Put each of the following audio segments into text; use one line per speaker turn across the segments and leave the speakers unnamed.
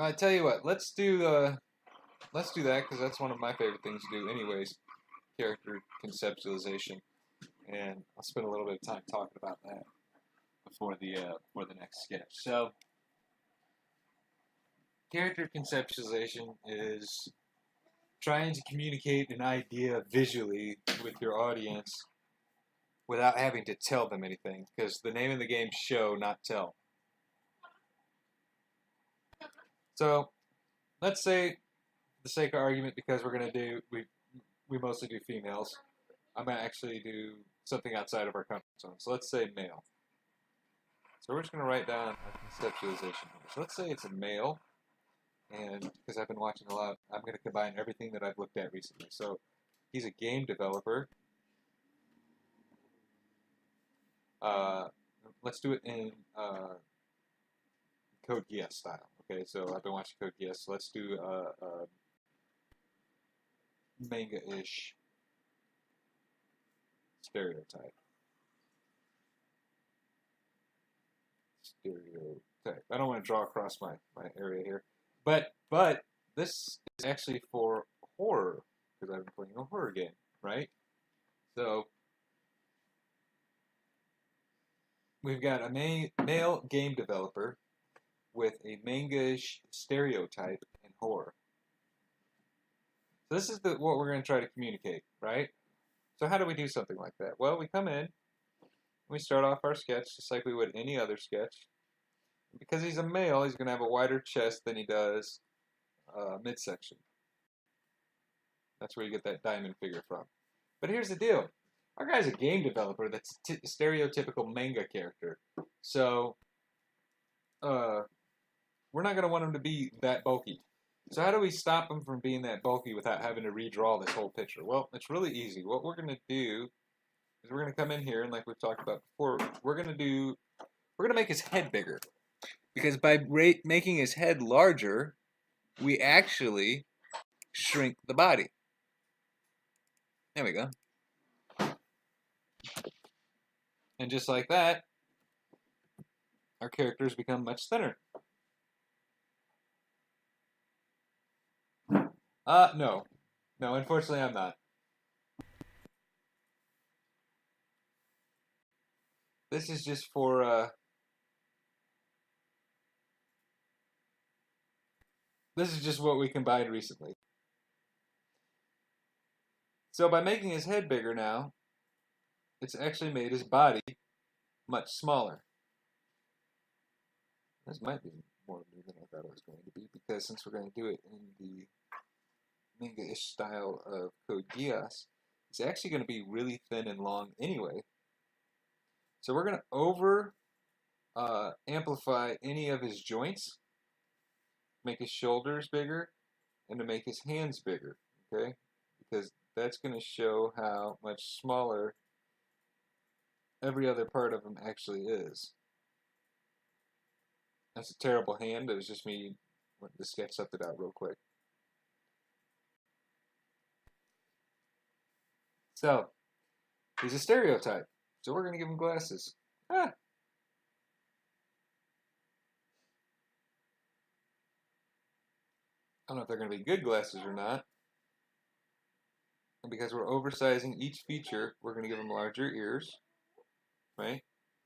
I tell you what, let's do that because that's one of my favorite things to do, anyways. Character conceptualization, and I'll spend a little bit of time talking about that before the next sketch. So, character conceptualization is trying to communicate an idea visually with your audience without having to tell them anything, because the name of the game is show, not tell. So, let's say, for the sake of argument, because we mostly do females, I'm gonna actually do something outside of our comfort zone. So let's say male. So we're just gonna write down a conceptualization here. So let's say it's a male, and because I've been watching a lot, I'm gonna combine everything that I've looked at recently. So he's a game developer. Uh, let's do it in Code Geass style. Okay, so I've been watching Code Geass. So let's do a manga-ish stereotype. Stereotype. I don't want to draw across my area here, but this is actually for horror because I've been playing a horror game, right? So we've got a male game developer with a manga-ish stereotype in horror. So this is what we're going to try to communicate, right? So how do we do something like that? Well, we come in, we start off our sketch just like we would any other sketch. Because he's a male, he's going to have a wider chest than he does midsection. That's where you get that diamond figure from. But here's the deal. Our guy's a game developer that's a stereotypical manga character. So, we're not going to want him to be that bulky. So how do we stop him from being that bulky without having to redraw this whole picture? Well, it's really easy. What we're going to do is we're going to come in here, and like we've talked about before, we're going to make his head bigger. Because by making his head larger, we actually shrink the body. There we go. And just like that, our characters become much thinner. No. No, unfortunately I'm not. This is just for, this is just what we combined recently. So by making his head bigger now, it's actually made his body much smaller. This might be more new than I thought it was going to be, because since we're going to do it in the manga-ish style of Code Geass, it's actually going to be really thin and long anyway. So we're going to over amplify any of his joints, make his shoulders bigger, and to make his hands bigger, okay? Because that's going to show how much smaller every other part of him actually is. That's a terrible hand. It was just me wanting to sketch something out real quick. So, he's a stereotype. So we're going to give him glasses. Ah. I don't know if they're going to be good glasses or not. And because we're oversizing each feature, we're going to give him larger ears, right?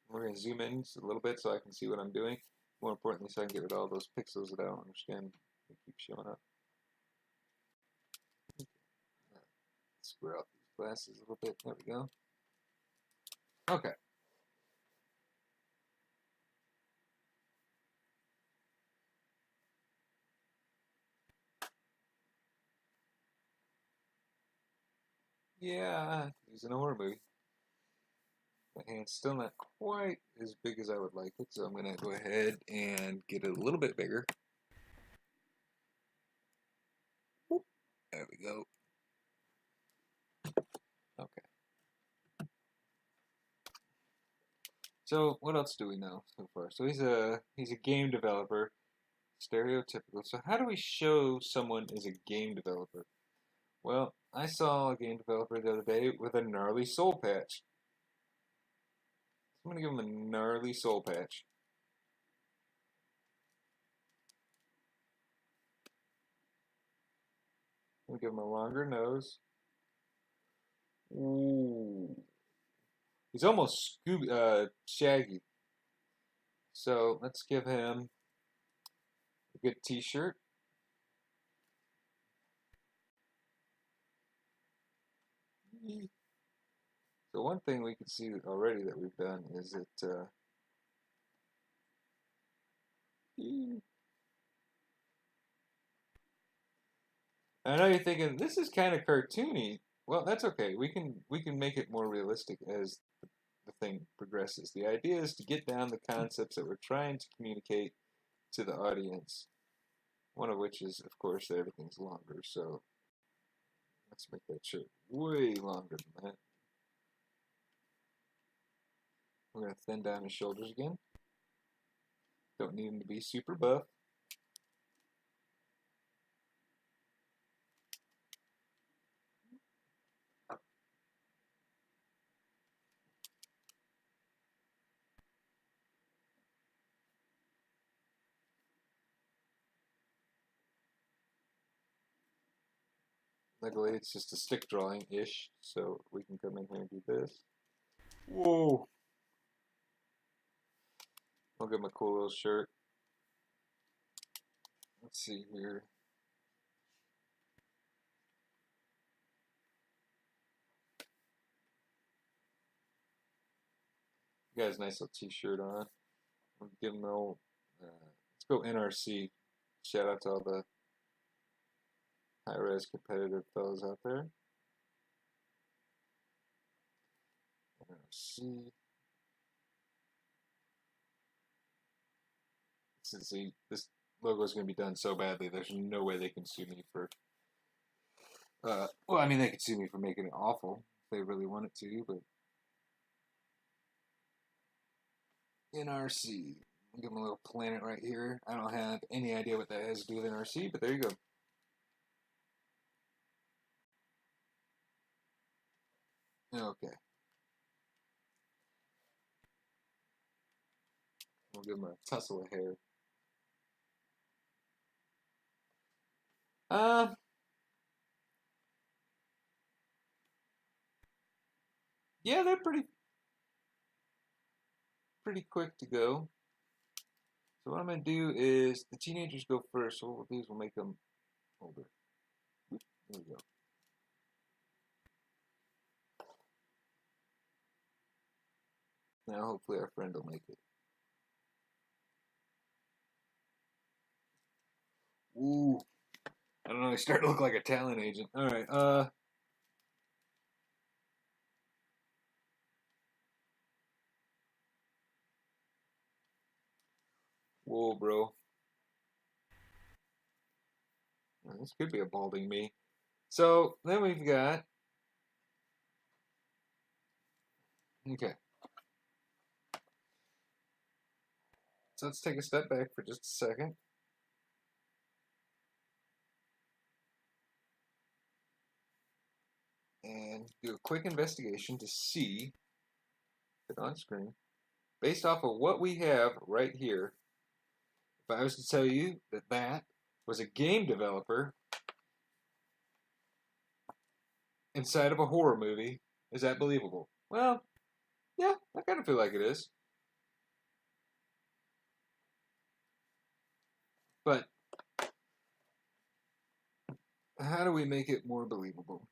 We're going to zoom in just a little bit so I can see what I'm doing. More importantly, so I can get rid of all those pixels that I don't understand. They keep showing up. Square out these glasses a little bit. There we go. Okay. Yeah, he's in a horror movie. My hand's still not quite as big as I would like it, so I'm going to go ahead and get it a little bit bigger. There we go. Okay. So what else do we know so far? So he's a game developer, stereotypical. So how do we show someone is a game developer? Well, I saw a game developer the other day with a gnarly soul patch. I'm going to give him a gnarly soul patch. We'll give him a longer nose. Ooh. He's almost Shaggy. So let's give him a good t-shirt. So one thing we can see already that we've done is that I know you're thinking this is kind of cartoony. Well, that's okay. We can make it more realistic as the thing progresses. The idea is to get down the concepts that we're trying to communicate to the audience. One of which is, of course, that everything's longer. So let's make that shirt way longer than that. We're going to thin down his shoulders again. Don't need him to be super buff. Luckily, it's just a stick drawing-ish, so we can come in here and do this. Whoa! I'll give him a cool little shirt. Let's see here. Got his nice little t-shirt on. We'll give him a little, let's go NRC. Shout out to all the high-res competitive fellas out there. NRC. This logo is going to be done so badly, there's no way they can sue me for, well, I mean, they could sue me for making it awful if they really wanted to, but NRC. I'll give them a little planet right here. I don't have any idea what that has to do with NRC, but there you go. Okay. We'll give him a tussle of hair. Yeah, they're pretty quick to go. So what I'm going to do is, the teenagers go first, so what we'll do is we'll make them older. There we go. Now hopefully our friend will make it. Ooh. I don't know, he's starting to look like a talent agent. Alright, whoa, bro. This could be a balding me. So, then we've got... Okay. So let's take a step back for just a second. And do a quick investigation to see it on screen. Based off of what we have right here, if I was to tell you that that was a game developer inside of a horror movie, is that believable? Well, yeah, I kind of feel like it is. But how do we make it more believable?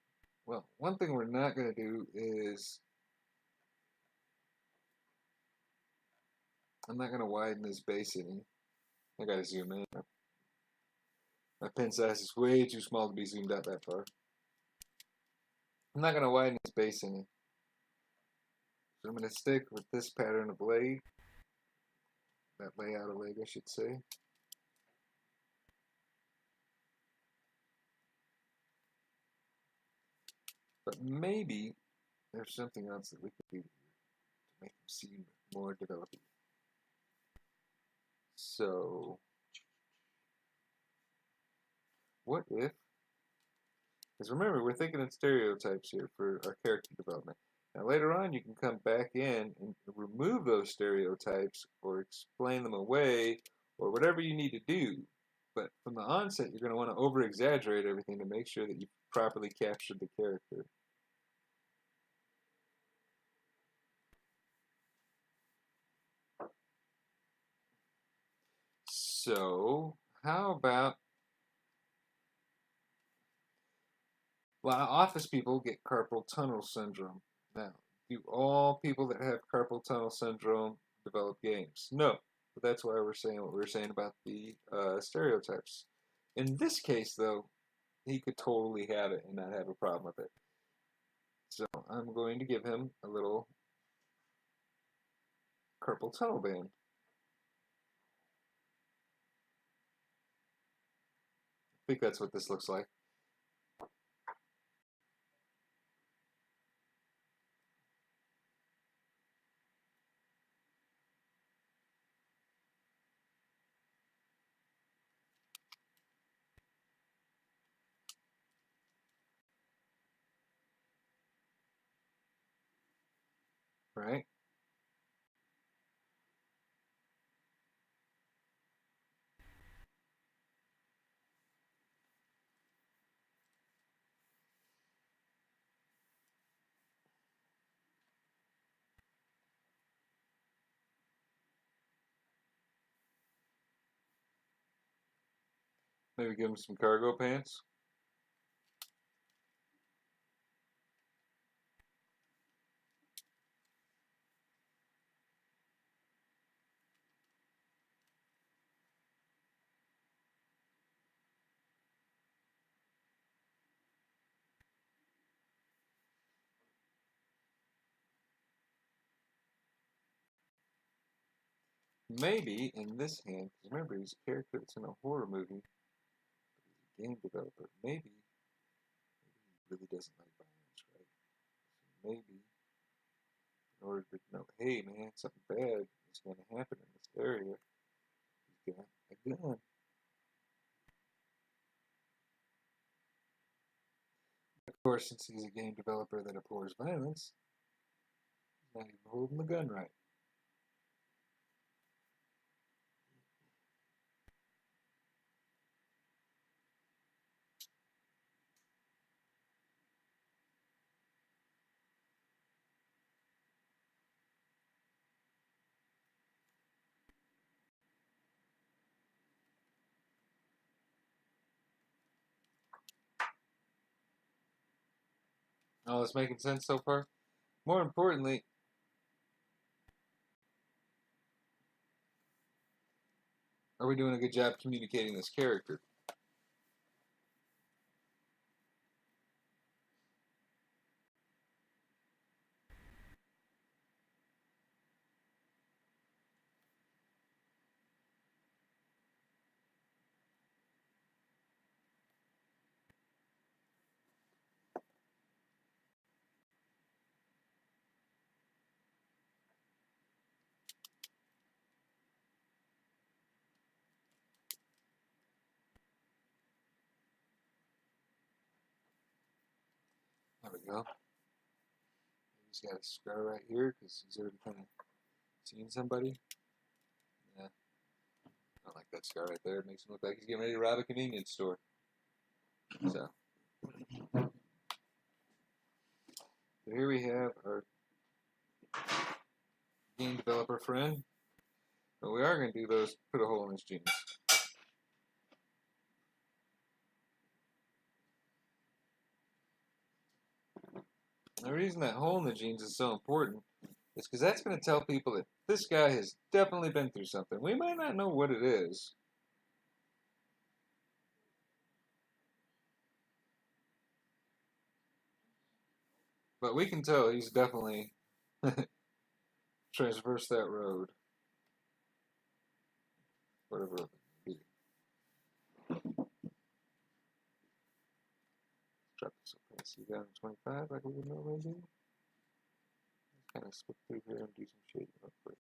Well, one thing we're not going to do is I'm not going to widen this base any. I got to zoom in. My pen size is way too small to be zoomed out that far. I'm not going to widen this base any. So I'm going to stick with this pattern of leg. That layout of leg, I should say. But maybe there's something else that we could do to make them seem more developing. So, what if, because remember, we're thinking in stereotypes here for our character development. Now, later on, you can come back in and remove those stereotypes or explain them away or whatever you need to do. But from the onset, you're going to want to over-exaggerate everything to make sure that you properly captured the character. So, how about a lot of office people get carpal tunnel syndrome. Now, do all people that have carpal tunnel syndrome develop games? No. But that's why we're saying what we were saying about the stereotypes. In this case, though, he could totally have it and not have a problem with it. So I'm going to give him a little carpal tunnel band. I think that's what this looks like. Right? Maybe give him some cargo pants. Maybe in this hand, because remember he's a character that's in a horror movie, but he's a game developer. Maybe he really doesn't like violence, right? So maybe in order to know, hey man, something bad is going to happen in this area, he's got a gun. Of course, since he's a game developer that abhors violence, he's not even holding the gun right. All this making sense so far? More importantly, are we doing a good job communicating this character? There we go. He's got a scar right here because he's already kind of seen somebody. Yeah, I don't like that scar right there. It makes him look like he's getting ready to rob a convenience store. So here we have our game developer friend. But we are going to do those, put a hole in his jeans. The reason that hole in the jeans is so important is because that's going to tell people that this guy has definitely been through something. We might not know what it is. But we can tell he's definitely traversed that road. Whatever it may be. Drop this opacity down to 25 like we would normally do. Let's kind of slip through here and do some shading real quick.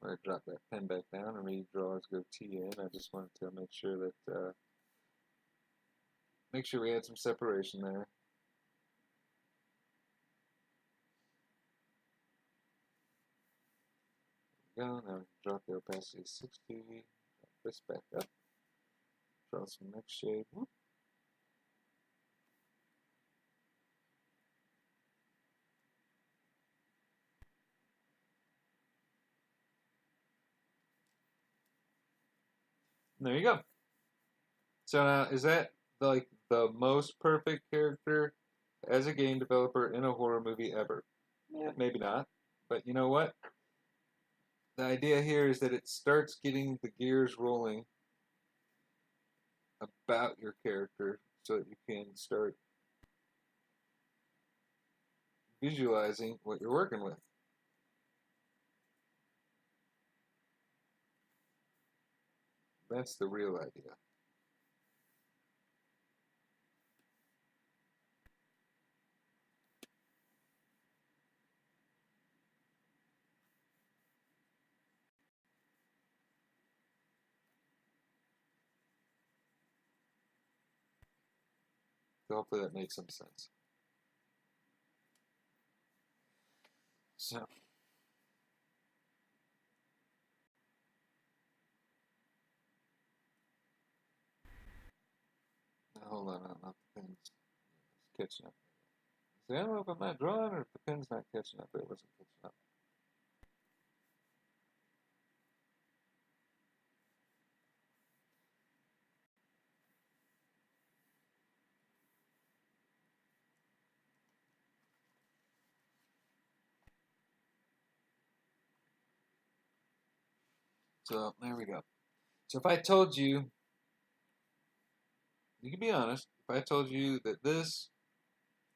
I drop that pen back down and redraw as goatee in. I just wanted to make sure that we had some separation there. There we go. Now we can drop the opacity to 60. Drop this back up. Draw some next shade. Whoop. And there you go. So now, is that like the most perfect character as a game developer in a horror movie ever? Yeah, maybe not. But you know what? The idea here is that it starts getting the gears rolling about your character so that you can start visualizing what you're working with. That's the real idea. So hopefully that makes some sense. So now hold on, the pen's catching up. See, I don't know if I'm not drawing or if the pen's not catching up. It wasn't catching up. So there we go. So if I told you, you can be honest, if I told you that this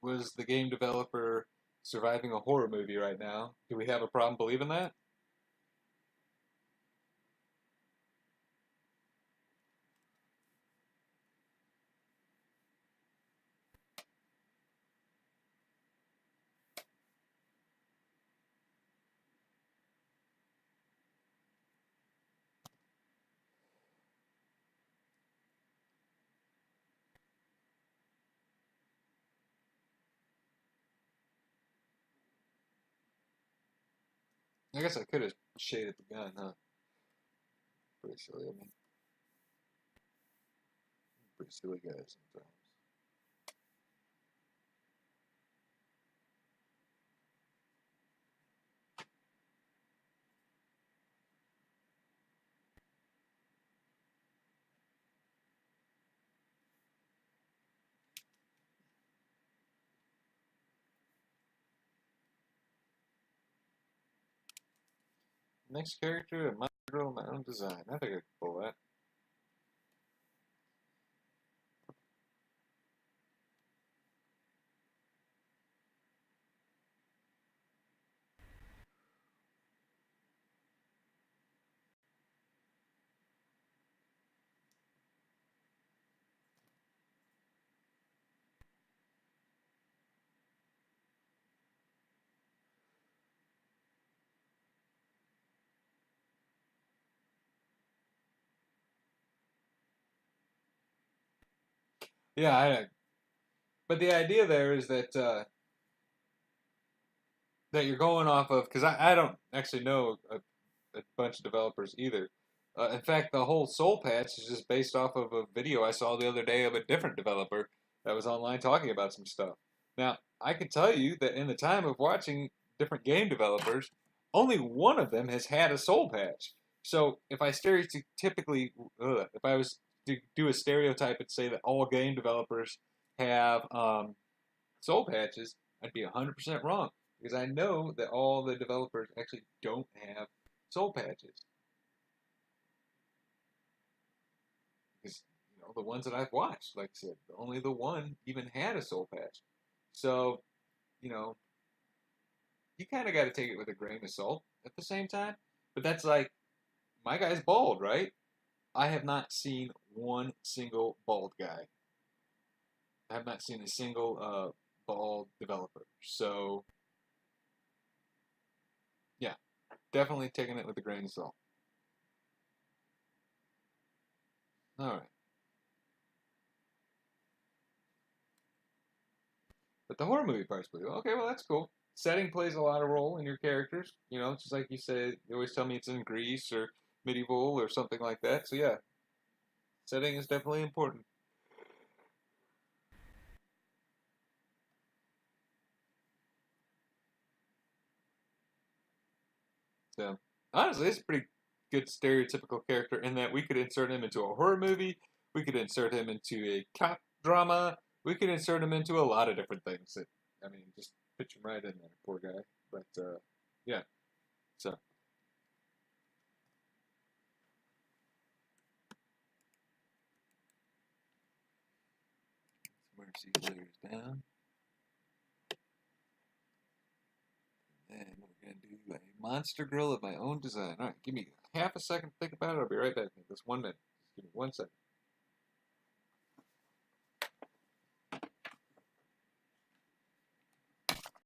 was the game developer surviving a horror movie right now, do we have a problem believing that? I guess I could have shaded the gun, huh? Pretty silly of me. Pretty silly guy sometimes. Next character, my girl, my own design. I think I could pull that. Yeah, but the idea there is that you're going off of, because I don't actually know a bunch of developers either. In fact, the whole Soul Patch is just based off of a video I saw the other day of a different developer that was online talking about some stuff. Now, I can tell you that in the time of watching different game developers, only one of them has had a Soul Patch. So if I stereotypically, if I was to do a stereotype and say that all game developers have Soul Patches, I'd be 100% wrong because I know that all the developers actually don't have Soul Patches. Because the ones that I've watched, like I said, only the one even had a Soul Patch. So you know, you kind of got to take it with a grain of salt at the same time. But that's like my guy's bald, right? I have not seen one single bald guy. I have not seen a single bald developer. So yeah, definitely taking it with a grain of salt. All right. But the horror movie part's believable. Okay, well that's cool. Setting plays a lot of role in your characters. You know, just like you say, they always tell me it's in Greece or medieval or something like that. So yeah, setting is definitely important. So honestly, it's a pretty good stereotypical character in that we could insert him into a horror movie, we could insert him into a cop drama, we could insert him into a lot of different things. That, I mean, just pitch him right in there, poor guy. But yeah, so merge these layers down. And we're going to do a monster grill of my own design. All right, give me half a second to think about it. I'll be right back. Just 1 minute. Just give me 1 second.